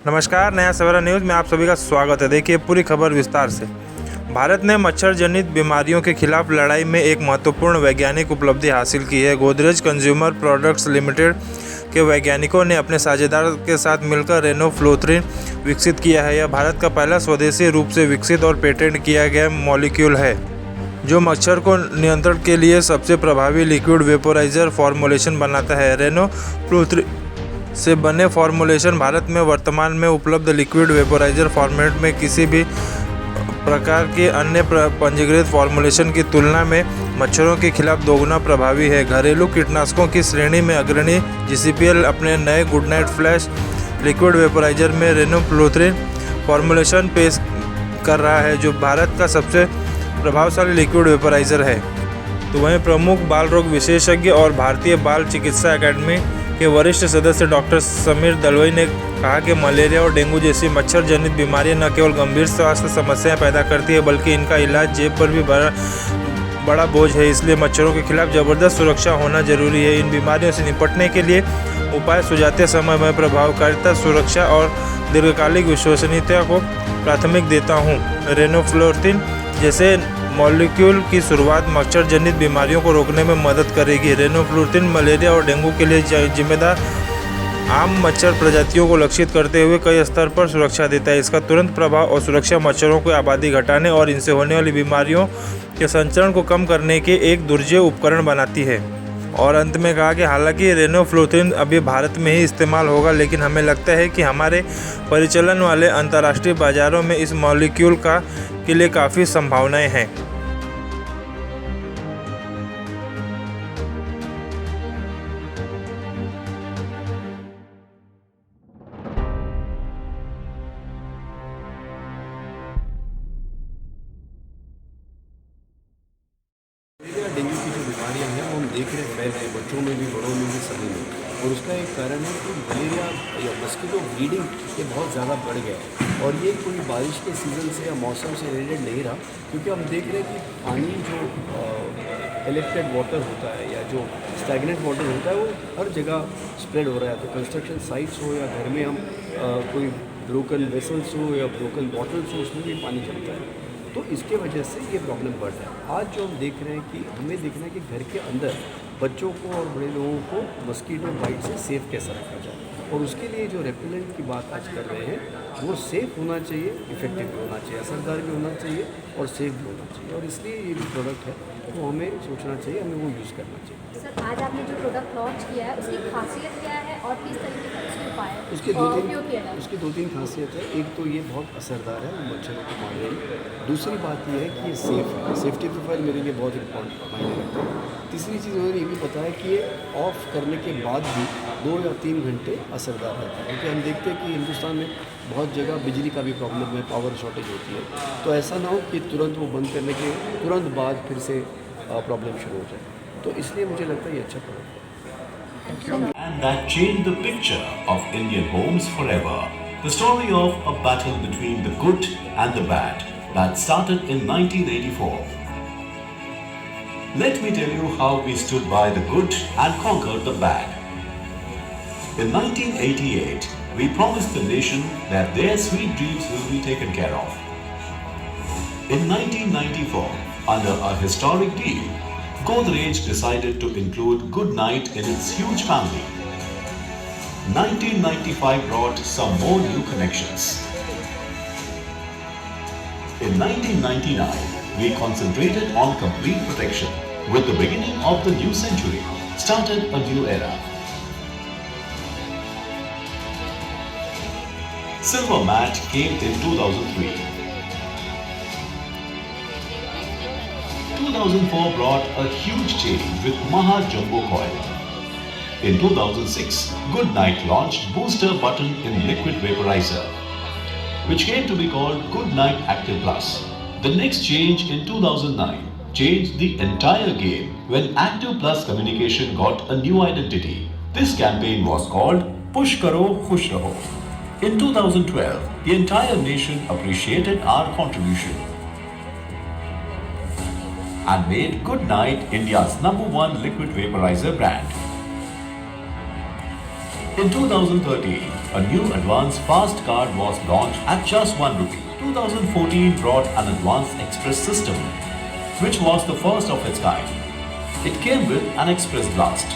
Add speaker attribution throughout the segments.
Speaker 1: नमस्कार, नया सवेरा न्यूज़ में आप सभी का स्वागत है। देखिए पूरी खबर विस्तार से। भारत ने मच्छर जनित बीमारियों के खिलाफ लड़ाई में एक महत्वपूर्ण वैज्ञानिक उपलब्धि हासिल की है। गोदरेज कंज्यूमर प्रोडक्ट्स लिमिटेड के वैज्ञानिकों ने अपने साझेदार के साथ मिलकर रेनोफ्लोथ्रिन विकसित किया है। यह भारत का पहला स्वदेशी रूप से विकसित और पेटेंट किया गया मॉलिक्यूल है, जो मच्छर को नियंत्रण के लिए सबसे प्रभावी लिक्विड वेपोराइजर फॉर्मुलेशन बनाता है। रेनोफ्लोथ्रिन से बने फॉर्मुलेशन भारत में वर्तमान में उपलब्ध लिक्विड वेपोराइजर फॉर्मेट में किसी भी प्रकार के अन्य पंजीकृत फॉर्मुलेशन की तुलना में मच्छरों के खिलाफ दोगुना प्रभावी है। घरेलू कीटनाशकों की श्रेणी में अग्रणी जीसीपीएल अपने नए good night flash liquid vaporiser में रेनोफ्लोथ्रिन फॉर्मुलेशन पेश कर रहा है, जो भारत का सबसे प्रभावशाली लिक्विड वेपोराइजर है। तो वहीं प्रमुख बाल रोग विशेषज्ञ और भारतीय बाल चिकित्सा अकादमी के वरिष्ठ सदस्य डॉक्टर समीर दलवई ने कहा कि मलेरिया और डेंगू जैसी मच्छर जनित बीमारियां न केवल गंभीर स्वास्थ्य समस्याएं पैदा करती है, बल्कि इनका इलाज जेब पर भी बड़ा बोझ है। इसलिए मच्छरों के खिलाफ जबरदस्त सुरक्षा होना जरूरी है। इन बीमारियों से निपटने के लिए उपाय सुझाते समय मैं प्रभावकारिता, सुरक्षा और दीर्घकालिक विश्वसनीयता को प्राथमिक देता हूँ। रेनोफ्लोथ्रिन जैसे मॉलिक्यूल की शुरुआत मच्छर जनित बीमारियों को रोकने में मदद करेगी। रेनोफ्लोथ्रिन मलेरिया और डेंगू के लिए जिम्मेदार आम मच्छर प्रजातियों को लक्षित करते हुए कई स्तर पर सुरक्षा देता है। इसका तुरंत प्रभाव और सुरक्षा मच्छरों की आबादी घटाने और इनसे होने वाली बीमारियों के संचरण को कम करने के एक दुर्जेय उपकरण बनाती है। और अंत में कहा कि हालांकि रेनोफ्लोथ्रिन अभी भारत में ही इस्तेमाल होगा, लेकिन हमें लगता है कि हमारे परिचालन वाले अंतर्राष्ट्रीय बाज़ारों में इस मॉलिक्यूल के लिए काफ़ी संभावनाएं हैं।
Speaker 2: डेंगू की जो बीमारियां हैं वो हम देख रहे हैं फैल रही है, बच्चों में भी, बड़ों में भी, सभी में। और उसका एक कारण है कि मलेरिया या मस्किटो ब्रीडिंग ये बहुत ज़्यादा बढ़ गया है। और ये कोई बारिश के सीज़न से या मौसम से रिलेटेड नहीं रहा, क्योंकि हम देख रहे हैं कि पानी जो कलेक्टेड वाटर होता है या जो स्टैग्नेंट वाटर होता है वो हर जगह स्प्रेड हो रहा है। तो कंस्ट्रक्शन साइट्स हो या घर में हम कोई ब्रोकन वेसल्स हो या ब्रोकन बॉटल्स हो, उसमें भी पानी चलता है। तो इसके वजह से ये प्रॉब्लम बढ़ रहा है। आज जो हम देख रहे हैं कि हमें देखना है कि घर के अंदर बच्चों को और बड़े लोगों को मस्कीटो बाइट से सेफ कैसे रखा जाए। और उसके लिए जो रेपेलेंट की बात आज कर रहे हैं वो सेफ़ होना चाहिए, इफ़ेक्टिव भी होना चाहिए, असरदार भी होना चाहिए और सेफ भी होना चाहिए। और इसलिए ये जो प्रोडक्ट है वो हमें सोचना चाहिए, हमें वो यूज़ करना चाहिए।
Speaker 3: सर, आज आपने जो प्रोडक्ट लॉन्च किया है उसकी खासियत क्या है और किस तरीके का उसके उपाय है?
Speaker 2: उसकी दो तीन खासियत है। एक तो ये बहुत असरदार है मच्छरों को मारने में। दूसरी बात ये है कि ये सेफ़ है। सेफ्टी प्रोफाइल मेरे लिए बहुत इंपॉर्टेंट मायने रखता है। तीसरी चीज़ उन्होंने ये भी बताया कि ये ऑफ़ करने के बाद भी 2 या 3 घंटे असरदार रहता है, क्योंकि हम देखते हैं कि हिंदुस्तान में बहुत जगह बिजली का भी प्रॉब्लम है, पावर शॉर्टेज होती है। तो ऐसा ना हो कि तुरंत वो बंद करने के तुरंत बाद फिर से प्रॉब्लम शुरू हो जाए। तो इसलिए मुझे लगता है ये अच्छा प्रोडक्ट है।
Speaker 4: And that changed the picture of Indian homes forever. The story of a battle between the good and the bad that started in 1984. Let me tell you how we stood by the good and conquered the bad. In 1988, we promised the nation that their sweet dreams will be taken care of. In 1994, under a historic deal, Godrej decided to include Good Night in its huge family. 1995 brought some more new connections. In 1999, we concentrated on complete protection. With the beginning of the new century, started a new era. Silver Mat came in 2003. 2004 brought a huge change with Maha Jumbo Coil. In 2006, Good Night launched Booster Button in Liquid Vaporizer, which came to be called Good Night Active Plus. The next change in 2009 changed the entire game when Active Plus communication got a new identity. This campaign was called Push Karo Khush Raho. In 2012, the entire nation appreciated our contribution and made Good Night India's #1 liquid vaporizer brand. In 2013, A new advanced fast card was launched at just 1 rupee. 2014 brought an advanced express system, which was the first of its kind. It came with an express blast,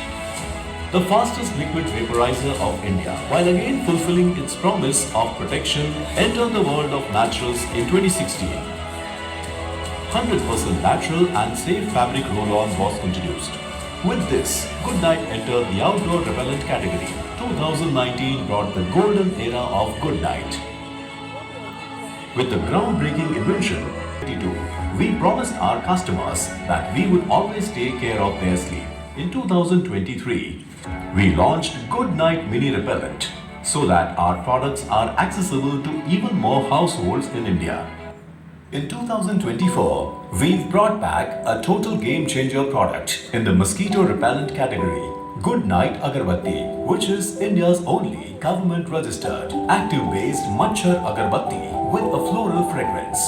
Speaker 4: the fastest liquid vaporizer of India, while again fulfilling its promise of protection, entered the world of naturals in 2016. 100% natural and safe fabric roll-on was introduced. With this, Goodnight entered the outdoor repellent category. 2019 brought the golden era of Goodnight. With the groundbreaking invention, 22, we promised our customers that we would always take care of their sleep. In 2023, we launched Goodnight Mini Repellent so that our products are accessible to even more households in India. In 2024, we've brought back a total game-changer product in the mosquito repellent category, Goodnight Agarbatti, which is India's only government-registered active-based Machhar Agarbatti with a floral fragrance.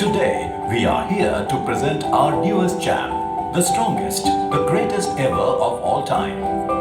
Speaker 4: Today, we are here to present our newest jam, the strongest, the greatest ever of all time.